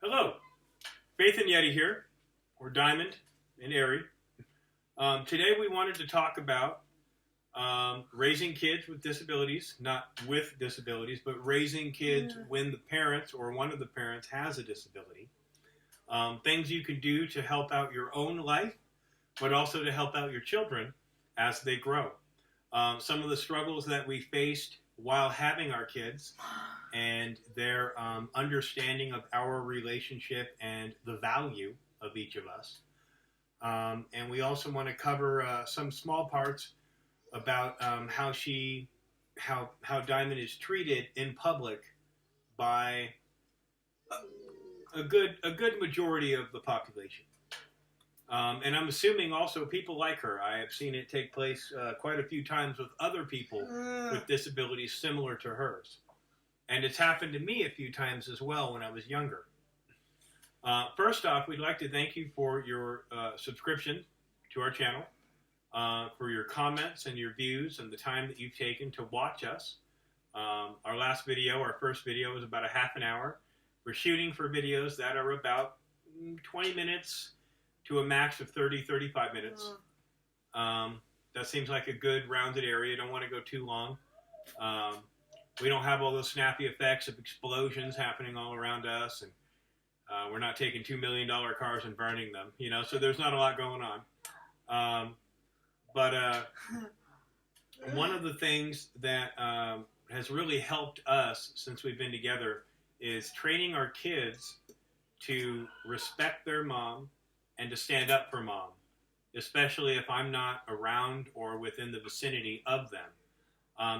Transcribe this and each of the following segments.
Hello, Faith and Yeti here, or Diamond and Airy. Today we wanted to talk about raising kids with disabilities, not with disabilities, but raising kids when the parents or one of the parents has a disability. Things you can do to help out your own life, but also to help out your children as they grow. Some of the struggles that we faced while having our kids and their understanding of our relationship and the value of each of us. And we also want to cover some small parts about how Diamond is treated in public by a good majority of the population. And I'm assuming also people like her. I have seen it take place quite a few times with other people with disabilities similar to hers. And it's happened to me a few times as well when I was younger. First off, we'd like to thank you for your subscription to our channel, for your comments and your views and the time that you've taken to watch us. Our last video, our first video, was about a half an hour. We're shooting for videos that are about 20 minutes to a max of 30-35 minutes. That seems like a good rounded area. Don't want to go too long. We don't have all those snappy effects of explosions happening all around us, and we're not taking $2 million cars and burning them, so there's not a lot going on. But one of the things that has really helped us since we've been together is training our kids to respect their mom and to stand up for mom, especially if I'm not around or within the vicinity of them.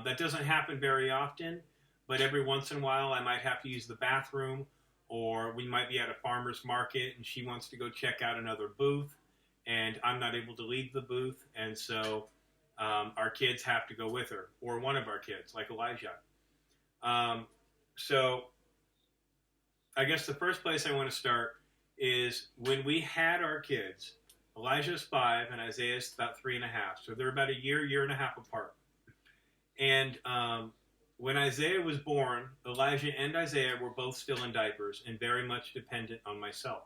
That doesn't happen very often, but every once in a while I might have to use the bathroom, or we might be at a farmer's market and she wants to go check out another booth and I'm not able to leave the booth, and so our kids have to go with her, or one of our kids, like Elijah. So I guess the first place I want to start is when we had our kids. Elijah's 5 and Isaiah's about 3.5, so they're about a year and a half apart. And when Isaiah was born, Elijah and Isaiah were both still in diapers and very much dependent on myself.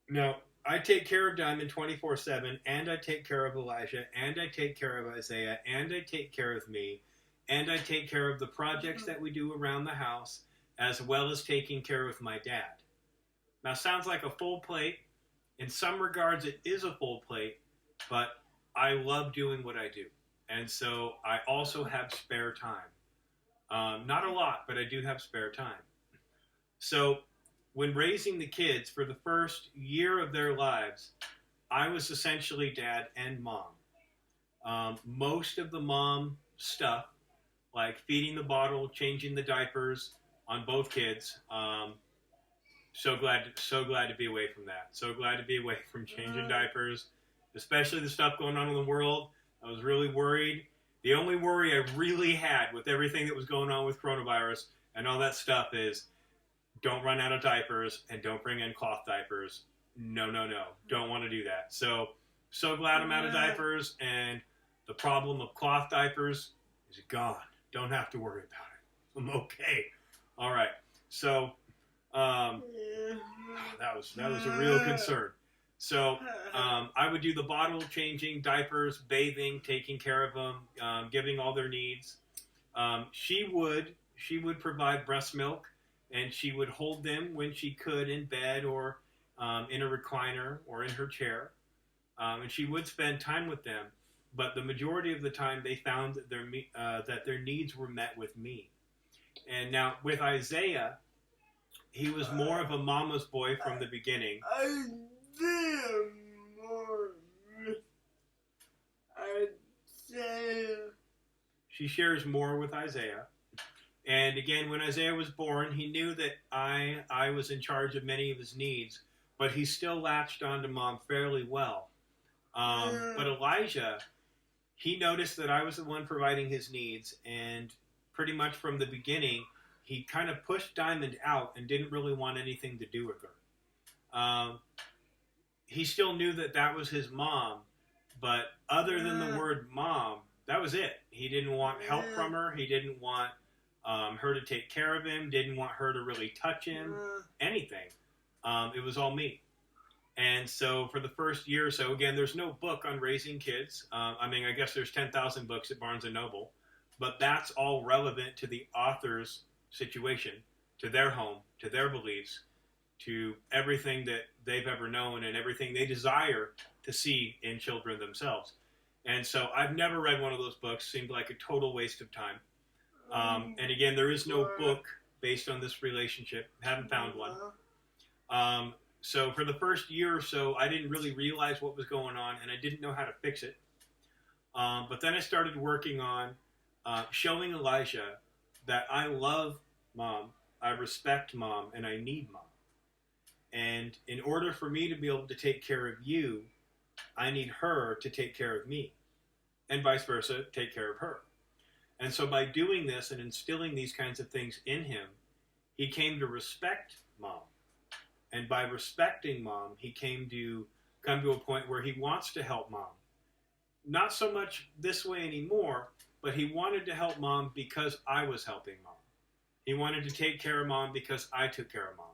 Now, I take care of Diamond 24/7, and I take care of Elijah, and I take care of Isaiah, and I take care of me, and I take care of the projects that we do around the house, as well as taking care of my dad. Now, sounds like a full plate. In some regards, it is a full plate, but I love doing what I do. And so I also have spare time. Not a lot, but I do have spare time. So when raising the kids for the first year of their lives, I was essentially dad and mom. Most of the mom stuff, like feeding the bottle, changing the diapers on both kids, so glad to be away from that. So glad to be away from changing diapers, especially the stuff going on in the world. I was really worried. The only worry I really had with everything that was going on with coronavirus and all that stuff is don't run out of diapers and don't bring in cloth diapers. No. Don't want to do that. So glad I'm out of diapers, and the problem of cloth diapers is gone. Don't have to worry about it. I'm okay. All right. So that was a real concern. So I would do the bottle changing, diapers, bathing, taking care of them, giving all their needs. She would provide breast milk, and she would hold them when she could in bed or in a recliner or in her chair. And she would spend time with them, but the majority of the time they found that their needs were met with me. And now with Isaiah, he was more of a mama's boy from the beginning. She shares more with Isaiah. And again, when Isaiah was born, he knew that I was in charge of many of his needs, but he still latched onto mom fairly well. But Elijah, he noticed that I was the one providing his needs, and pretty much from the beginning, he kind of pushed Diamond out and didn't really want anything to do with her. He still knew that was his mom, but other than the word mom, that was it. He didn't want help from her. He didn't want her to take care of him, didn't want her to really touch him, anything. It was all me. And so for the first year or so, again, there's no book on raising kids. I mean, I guess there's 10,000 books at Barnes & Noble, but that's all relevant to the author's situation, to their home, to their beliefs, to everything that they've ever known and everything they desire to see in children themselves. And so I've never read one of those books. Seemed like a total waste of time. And again, there is no book based on this relationship. Haven't found one. So for the first year or so, I didn't really realize what was going on, and I didn't know how to fix it. But then I started working on showing Elijah that I love Mom, I respect Mom, and I need Mom. And in order for me to be able to take care of you, I need her to take care of me, and vice versa, take care of her. And so by doing this and instilling these kinds of things in him, he came to respect Mom. And by respecting Mom, he came to come to a point where he wants to help Mom. Not so much this way anymore, but he wanted to help Mom because I was helping Mom. He wanted to take care of Mom because I took care of Mom.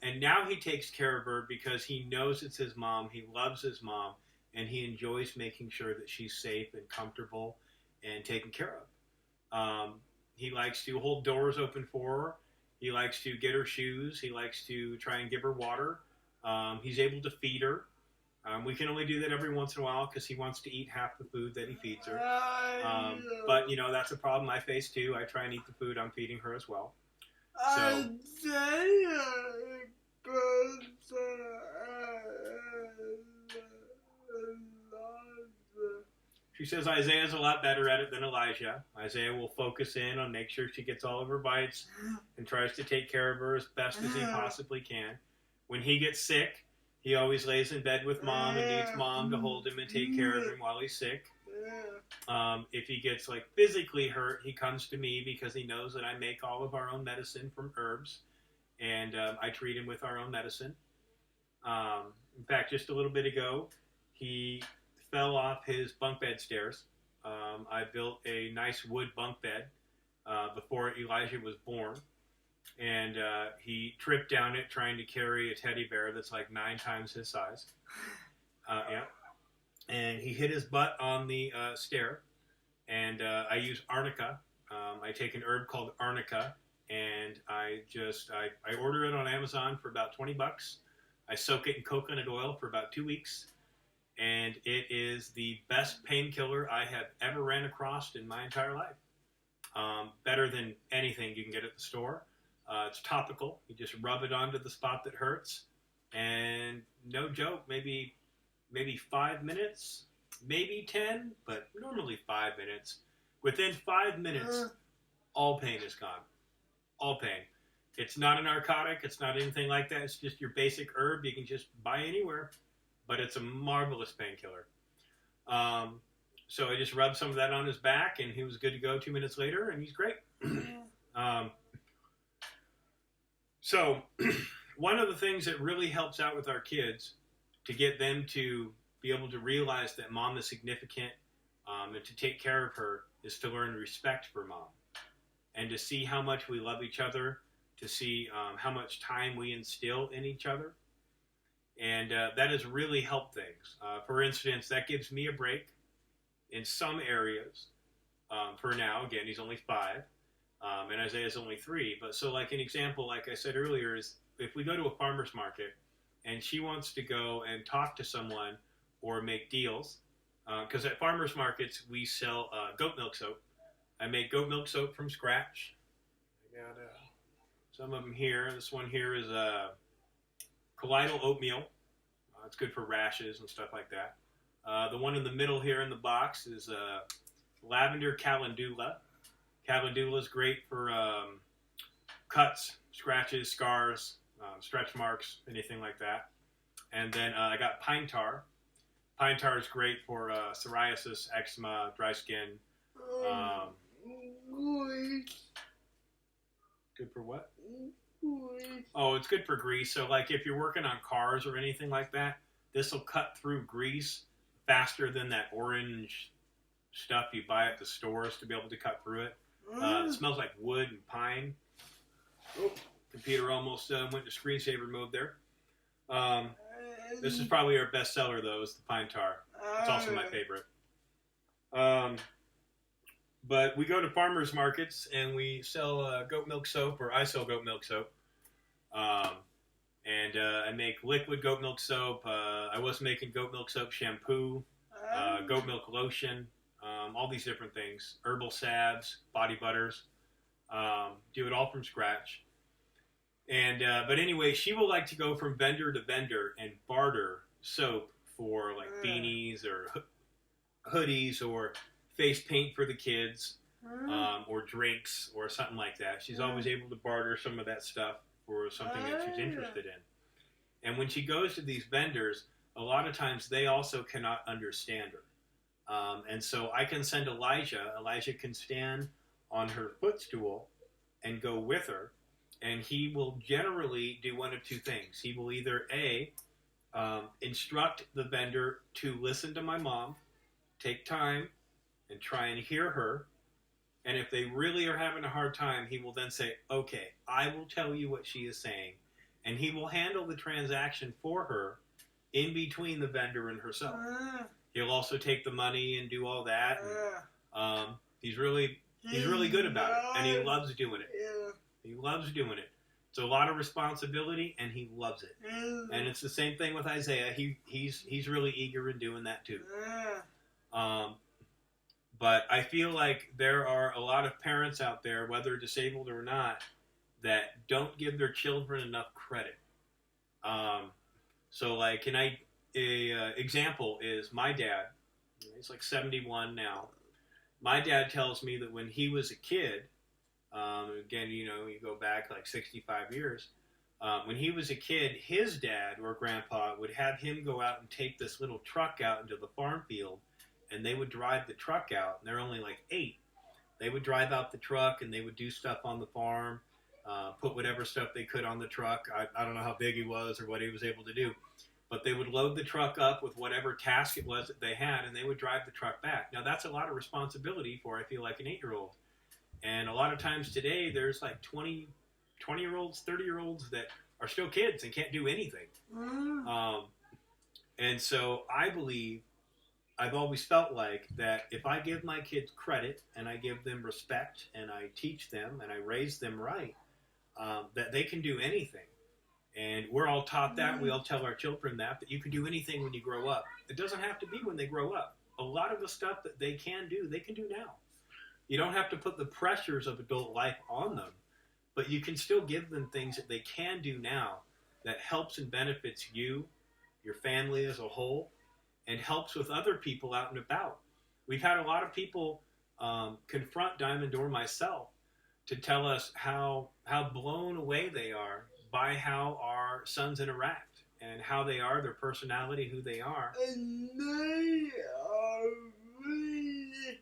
And now he takes care of her because he knows it's his mom, he loves his mom, and he enjoys making sure that she's safe and comfortable and taken care of. He likes to hold doors open for her. He likes to get her shoes. He likes to try and give her water. He's able to feed her. We can only do that every once in a while because he wants to eat half the food that he feeds her. But, you know, that's a problem I face too. I try and eat the food I'm feeding her as well. So, she says Isaiah's a lot better at it than Elijah. Isaiah will focus in on make sure she gets all of her bites and tries to take care of her as best as he possibly can. When he gets sick, he always lays in bed with Mom and needs Mom to hold him and take care of him while he's sick. If he gets like physically hurt, he comes to me because he knows that I make all of our own medicine from herbs, and I treat him with our own medicine. In fact, just a little bit ago, he fell off his bunk bed stairs. I built a nice wood bunk bed before Elijah was born, and he tripped down it trying to carry a teddy bear that's like 9 times his size. Yeah. And he hit his butt on the stair, and I use arnica. I take an herb called arnica, and I order it on Amazon for about $20. I soak it in coconut oil for about 2 weeks, and it is the best painkiller I have ever ran across in my entire life. Better than anything you can get at the store. It's topical. You just rub it onto the spot that hurts, and no joke, maybe 5 minutes, maybe 10, but normally 5 minutes. Within 5 minutes, all pain is gone. All pain. It's not a narcotic. It's not anything like that. It's just your basic herb you can just buy anywhere, but it's a marvelous painkiller. So I just rubbed some of that on his back, and he was good to go 2 minutes later, and he's great. So one of the things that really helps out with our kids to get them to be able to realize that Mom is significant and to take care of her is to learn respect for Mom and to see how much we love each other, to see how much time we instill in each other. And that has really helped things. For instance, that gives me a break in some areas for now. Again, he's only 5 and Isaiah's only 3. But so like an example, like I said earlier, is if we go to a farmer's market and she wants to go and talk to someone or make deals, because at farmers markets we sell goat milk soap. I make goat milk soap from scratch. I got some of them here. This one here is colloidal oatmeal. It's good for rashes and stuff like that. The one in the middle here in the box is lavender calendula. Calendula is great for cuts, scratches, scars, stretch marks, anything like that. And then I got pine tar. Pine tar is great for psoriasis, eczema, dry skin. Good for what? Oh, it's good for grease. So like if you're working on cars or anything like that, this will cut through grease faster than that orange stuff you buy at the stores to be able to cut through it. It smells like wood and pine. Oh, computer almost went to screensaver mode there. This is probably our best seller, though, is the pine tar. It's also my favorite. But we go to farmers markets and we sell goat milk soap, or I sell goat milk soap. And I make liquid goat milk soap. I was making goat milk soap shampoo, goat milk lotion, all these different things. Herbal salves, body butters. Do it all from scratch. And but anyway, she will like to go from vendor to vendor and barter soap for like beanies or hoodies or face paint for the kids, or drinks or something like that. She's always able to barter some of that stuff for something that she's interested in. And when she goes to these vendors, a lot of times they also cannot understand her. And so I can send Elijah. Elijah can stand on her footstool and go with her. And he will generally do one of two things. He will either instruct the vendor to listen to my mom, take time, and try and hear her. And if they really are having a hard time, he will then say, okay, I will tell you what she is saying. And he will handle the transaction for her in between the vendor and herself. He'll also take the money and do all that. And, he's really good about it, and he loves doing it. He loves doing it. It's a lot of responsibility, and he loves it. And it's the same thing with Isaiah. He's really eager in doing that too. But I feel like there are a lot of parents out there, whether disabled or not, that don't give their children enough credit. So like an example is my dad. He's like 71 now. My dad tells me that when he was a kid, again, you go back like 65 years. When he was a kid, his dad or grandpa would have him go out and take this little truck out into the farm field, and they would drive the truck out. And they're only like 8. They would drive out the truck, and they would do stuff on the farm, put whatever stuff they could on the truck. I don't know how big he was or what he was able to do. But they would load the truck up with whatever task it was that they had, and they would drive the truck back. Now, that's a lot of responsibility for, I feel like, an 8-year-old. And a lot of times today, there's like 20-year-olds, 30-year-olds that are still kids and can't do anything. And so I believe, I've always felt like that if I give my kids credit and I give them respect and I teach them and I raise them right, that they can do anything. And we're all taught that. We all tell our children that you can do anything when you grow up. It doesn't have to be when they grow up. A lot of the stuff that they can do now. You don't have to put the pressures of adult life on them, but you can still give them things that they can do now that helps and benefits you, your family as a whole, and helps with other people out and about. We've had a lot of people confront Diamond or myself to tell us how blown away they are by how our sons interact and how they are, their personality, who they are. And they are really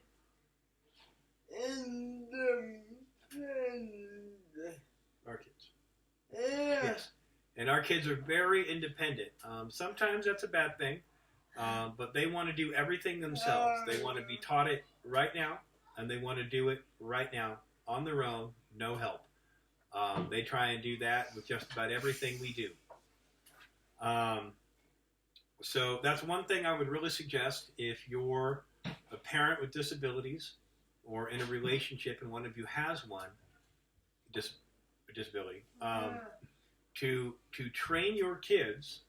independent. Our kids. Yeah. Yes. And our kids are very independent. Sometimes that's a bad thing, but they want to do everything themselves. They want to be taught it right now, and they want to do it right now on their own, no help. They try and do that with just about everything we do. So that's one thing I would really suggest if you're a parent with disabilities or in a relationship and one of you has one, disability, to train your kids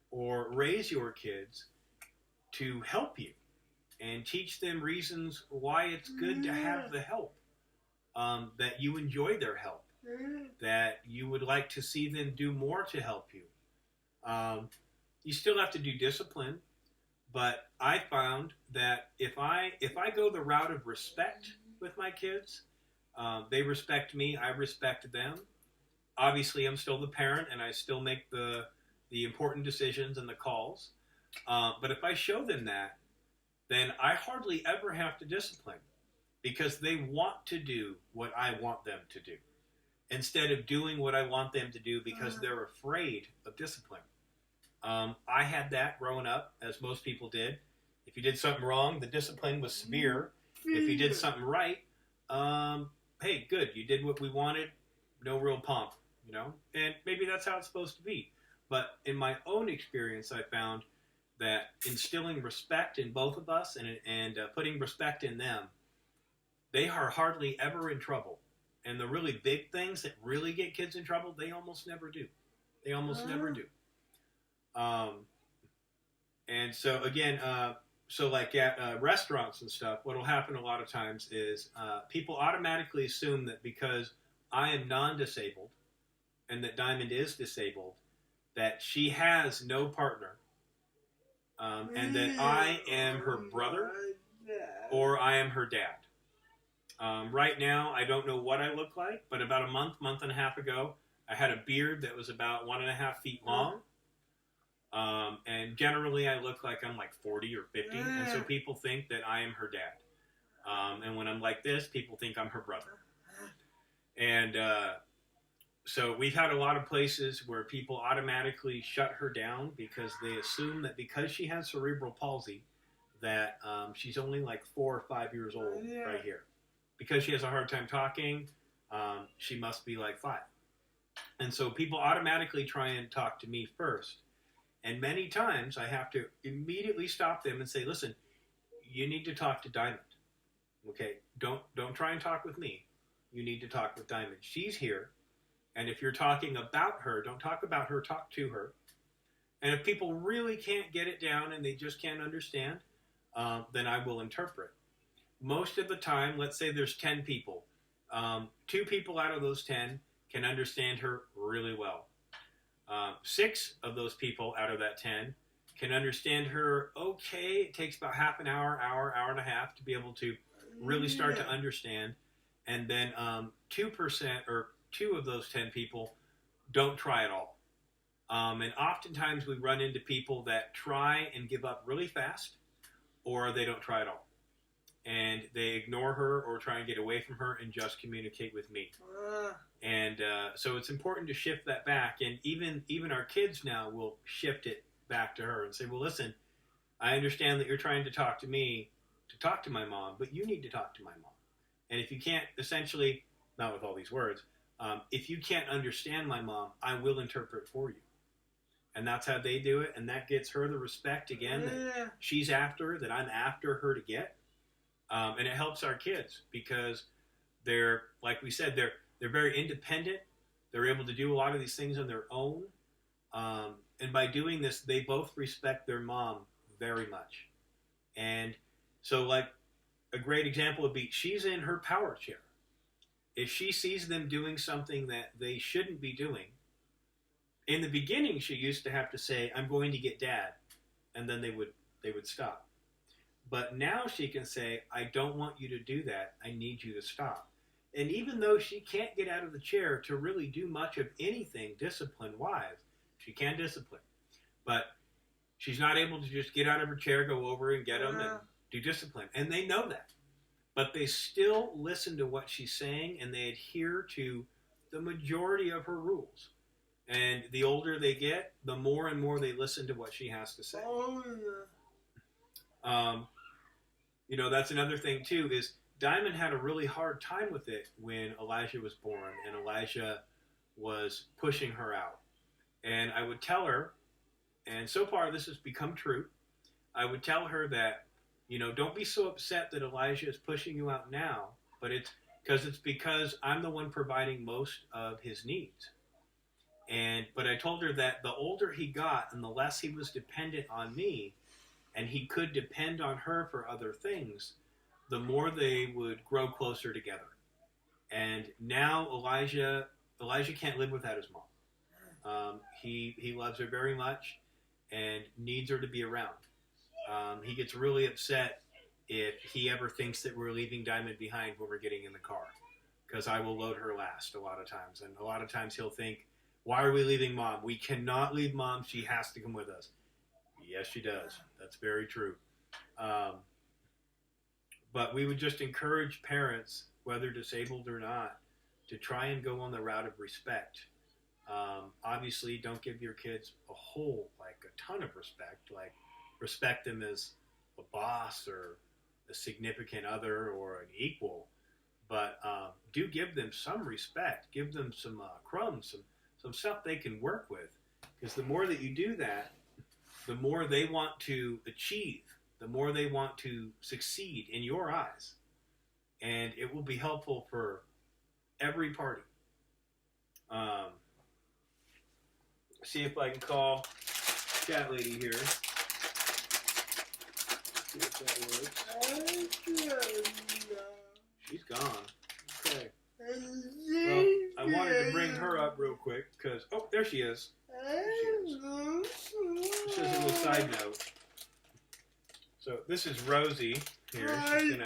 or raise your kids to help you and teach them reasons why it's good to have the help, that you enjoy their help, that you would like to see them do more to help you. You still have to do discipline, but I found that if I go the route of respect with my kids, they respect me, I respect them. Obviously, I'm still the parent, and I still make the important decisions and the calls. But if I show them that, then I hardly ever have to discipline, because they want to do what I want them to do, instead of doing what I want them to do because they're afraid of discipline. I had that growing up, as most people did. If you did something wrong, the discipline was severe. If you did something right, hey, good, you did what we wanted, no real pomp, you know? And maybe that's how it's supposed to be. But in my own experience, I found that instilling respect in both of us and putting respect in them, they are hardly ever in trouble. And the really big things that really get kids in trouble, they almost never do. They almost never do. And so again, so like at restaurants and stuff, what will happen a lot of times is people automatically assume that because I am non-disabled and that Diamond is disabled, that she has no partner, and that I am her brother or I am her dad. Right now, I don't know what I look like, but about a month and a half ago, I had a beard that was about 1.5 feet long. And generally, I look like I'm like 40 or 50, and so people think that I am her dad. And when I'm like this, people think I'm her brother. And so we've had a lot of places where people automatically shut her down because they assume that because she has cerebral palsy, that she's only like 4 or 5 years old right here. Because she has a hard time talking, she must be like 5. And so people automatically try and talk to me first. And many times I have to immediately stop them and say, listen, you need to talk to Diamond. Okay, don't try and talk with me. You need to talk with Diamond. She's here. And if you're talking about her, don't talk about her, talk to her. And if people really can't get it down and they just can't understand, then I will interpret. Most of the time, let's say there's 10 people. 2 people out of those 10 can understand her really well. 6 of those people out of that 10 can understand her okay. It takes about half an hour, hour and a half to be able to really start to understand. And then 2% or 2 of those 10 people don't try at all. And oftentimes we run into people that try and give up really fast, or they don't try at all. And they ignore her or try and get away from her and just communicate with me. And so it's important to shift that back. And even our kids now will shift it back to her and say, well, listen, I understand that you're trying to talk to me to talk to my mom, but you need to talk to my mom. And if you can't, essentially, not with all these words, if you can't understand my mom, I will interpret for you. And that's how they do it. And that gets her the respect, again, that she's after, that I'm after her to get. And it helps our kids because they're, like we said, they're very independent. They're able to do a lot of these things on their own. And by doing this, they both respect their mom very much. And so, like, a great example would be she's in her power chair. If she sees them doing something that they shouldn't be doing, in the beginning she used to have to say, I'm going to get Dad, and then they would stop. But now she can say, I don't want you to do that. I need you to stop. And even though she can't get out of the chair to really do much of anything discipline-wise, she can discipline. But she's not able to just get out of her chair, go over and get them and do discipline. And they know that. But they still listen to what she's saying, and they adhere to the majority of her rules. And the older they get, the more and more they listen to what she has to say. You know, that's another thing, too, is Diamond had a really hard time with it when Elijah was born, and Elijah was pushing her out. And I would tell her, and so far this has become true, I would tell her that, you know, don't be so upset that Elijah is pushing you out now, but it's because I'm the one providing most of his needs. But I told her that the older he got and the less he was dependent on me, and he could depend on her for other things, the more they would grow closer together. And now Elijah can't live without his mom. He loves her very much and needs her to be around. He gets really upset if he ever thinks that we're leaving Diamond behind when we're getting in the car, because I will load her last a lot of times. And a lot of times he'll think, why are we leaving Mom? We cannot leave Mom. She has to come with us. Yes, she does. That's very true. But we would just encourage parents, whether disabled or not, to try and go on the route of respect. Obviously, don't give your kids a ton of respect. Like, respect them as a boss or a significant other or an equal. but do give them some respect. Give them some crumbs, some stuff they can work with. Because the more that you do that, the more they want to achieve, the more they want to succeed in your eyes. And it will be helpful for every party. See if I can call Cat Lady here. See if that works. She's gone. Okay. Well, I wanted to bring her up real quick because, oh, there she is. Just as a little side note. So this is Rosie here. She's gonna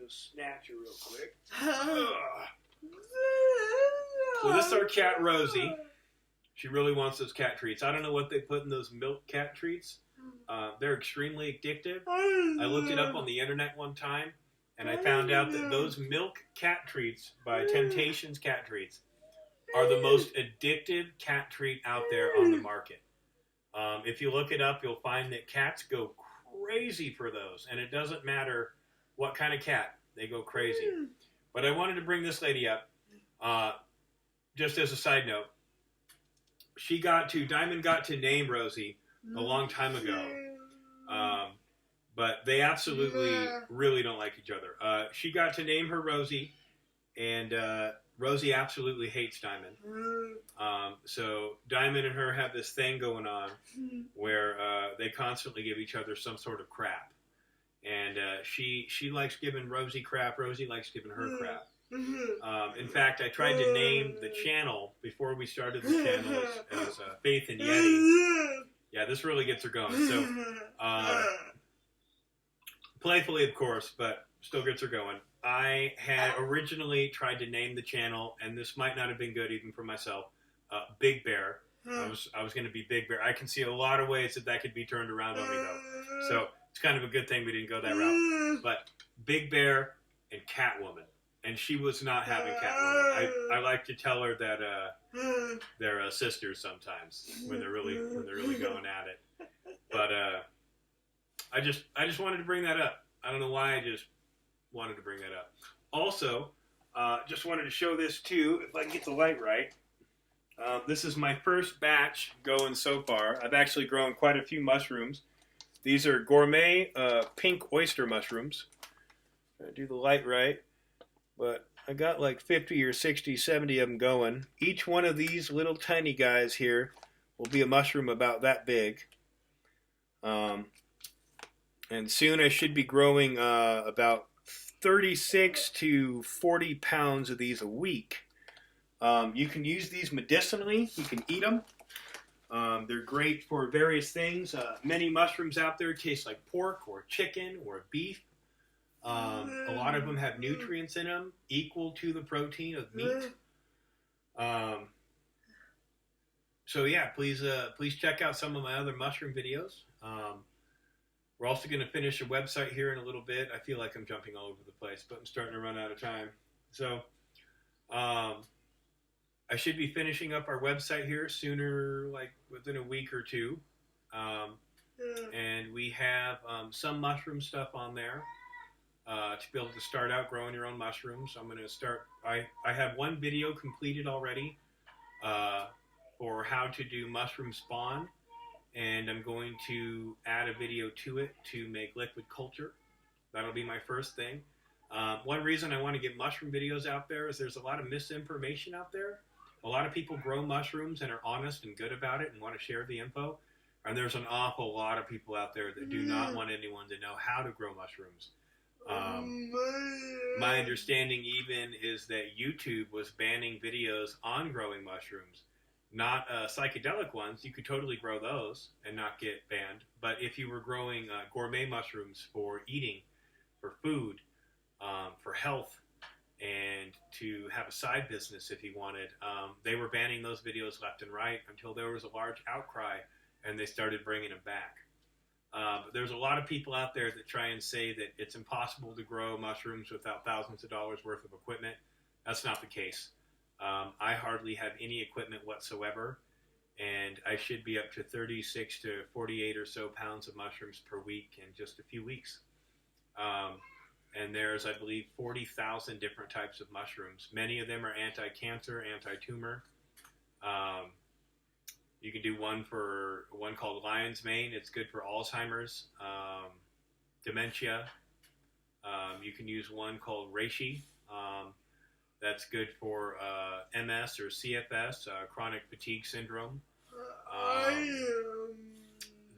just snatch her real quick. So this is our cat Rosie. She really wants those cat treats. I don't know what they put in those milk cat treats. They're extremely addictive. I looked it up on the internet one time, and I found out that those milk cat treats by Temptations Cat Treats are the most addictive cat treat out there on the market. If you look it up, you'll find that cats go crazy for those, and it doesn't matter what kind of cat. They go crazy. But I wanted to bring this lady up, just as a side note. Diamond got to name Rosie a long time ago, but they absolutely really don't like each other. She got to name her Rosie, and Rosie absolutely hates Diamond. So Diamond and her have this thing going on where they constantly give each other some sort of crap. And she likes giving Rosie crap. Rosie likes giving her crap. In fact, I tried to name the channel before we started the channel as Faith and Yeti. Yeah, this really gets her going. So, playfully, of course, but still gets her going. I had originally tried to name the channel, and this might not have been good even for myself, Big Bear. I was going to be Big Bear. I can see a lot of ways that could be turned around on me, though. So, it's kind of a good thing we didn't go that route. But Big Bear and Catwoman. And she was not having Catwoman. I like to tell her that they're sisters sometimes when they're really going at it. But I just wanted to bring that up. I don't know why. I just wanted to bring that up. Also, just wanted to show this too. If I can get the light right. This is my first batch going so far. I've actually grown quite a few mushrooms. These are gourmet pink oyster mushrooms. Do the light right. But I got like 50 or 60, 70 of them going. Each one of these little tiny guys here will be a mushroom about that big. And soon I should be growing about 36 to 40 pounds of these a week. You can use these medicinally. You can eat them. They're great for various things. Many mushrooms out there taste like pork or chicken or beef. A lot of them have nutrients in them equal to the protein of meat. So yeah, please check out some of my other mushroom videos. We're also going to finish a website here in a little bit. I feel like I'm jumping all over the place, but I'm starting to run out of time. So I should be finishing up our website here sooner, like within a week or two. And we have some mushroom stuff on there. To be able to start out growing your own mushrooms. I'm going to start, I have one video completed already for how to do mushroom spawn, and I'm going to add a video to it to make liquid culture. That'll be my first thing. One reason I want to get mushroom videos out there is there's a lot of misinformation out there. A lot of people grow mushrooms and are honest and good about it and want to share the info, and there's an awful lot of people out there that do not want anyone to know how to grow mushrooms. My understanding even is that YouTube was banning videos on growing mushrooms, not psychedelic ones. You could totally grow those and not get banned. But if you were growing gourmet mushrooms for eating, for food, for health, and to have a side business if you wanted, they were banning those videos left and right until there was a large outcry and they started bringing them back. There's a lot of people out there that try and say that it's impossible to grow mushrooms without thousands of dollars worth of equipment. That's not the case. I hardly have any equipment whatsoever, and I should be up to 36 to 48 or so pounds of mushrooms per week in just a few weeks. And there's, I believe, 40,000 different types of mushrooms. Many of them are anti-cancer, anti-tumor. You can do one called lion's mane. It's good for Alzheimer's, dementia. You can use one called reishi. That's good for MS or CFS, chronic fatigue syndrome.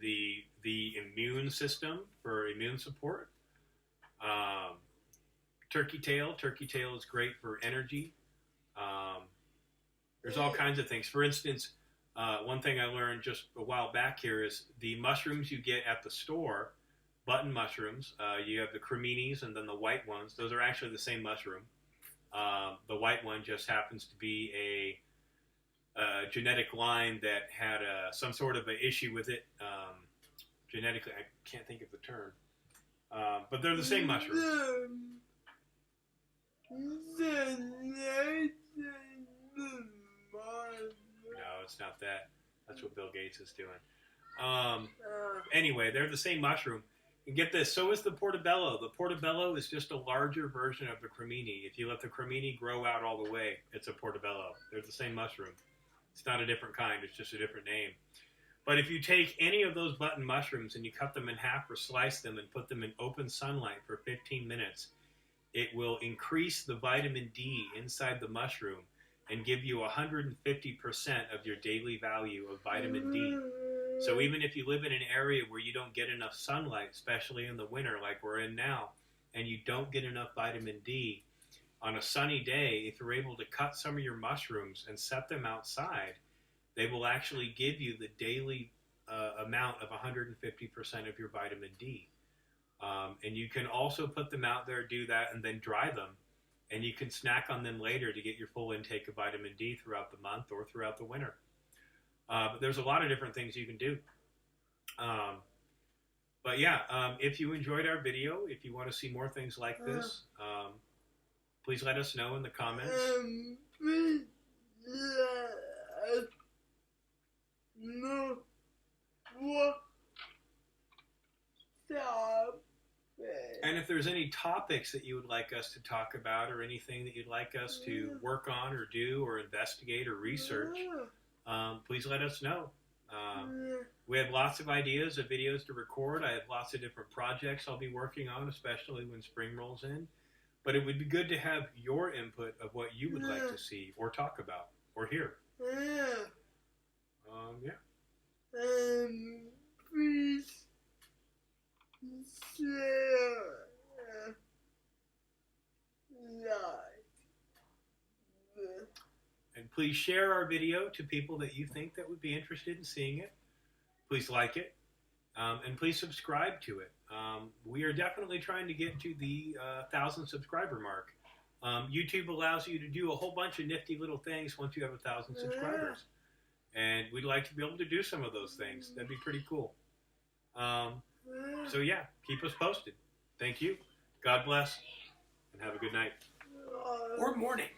The immune system for immune support. Turkey tail is great for energy. There's all kinds of things. For instance, one thing I learned just a while back here is the mushrooms you get at the store, button mushrooms. You have the creminis and then the white ones. Those are actually the same mushroom. The white one just happens to be a genetic line that had some sort of an issue with it. Genetically, I can't think of the term. But they're the same mushroom. No, it's not that. That's what Bill Gates is doing. Anyway, they're the same mushroom. And get this, so is the portobello. The portobello is just a larger version of the cremini. If you let the cremini grow out all the way, it's a portobello. They're the same mushroom. It's not a different kind. It's just a different name. But if you take any of those button mushrooms and you cut them in half or slice them and put them in open sunlight for 15 minutes, it will increase the vitamin D inside the mushroom and give you 150% of your daily value of vitamin D. So even if you live in an area where you don't get enough sunlight, especially in the winter like we're in now, and you don't get enough vitamin D, on a sunny day, if you're able to cut some of your mushrooms and set them outside, they will actually give you the daily amount of 150% of your vitamin D. And you can also put them out there, do that, and then dry them. And you can snack on them later to get your full intake of vitamin D throughout the month or throughout the winter. But there's a lot of different things you can do. But yeah, if you enjoyed our video, if you want to see more things like this, please let us know in the comments. Please let us know what topic. And if there's any topics that you would like us to talk about or anything that you'd like us to work on or do or investigate or research, please let us know. We have lots of ideas of videos to record. I have lots of different projects I'll be working on, especially when spring rolls in. But it would be good to have your input of what you would like to see or talk about or hear. Please share, like. And please share our video to people that you think that would be interested in seeing it. Please like it. And please subscribe to it. We are definitely trying to get to the 1,000 subscriber mark. YouTube allows you to do a whole bunch of nifty little things once you have 1,000 subscribers. And we'd like to be able to do some of those things. That'd be pretty cool. So yeah, keep us posted. Thank you. God bless. And have a good night. Or morning.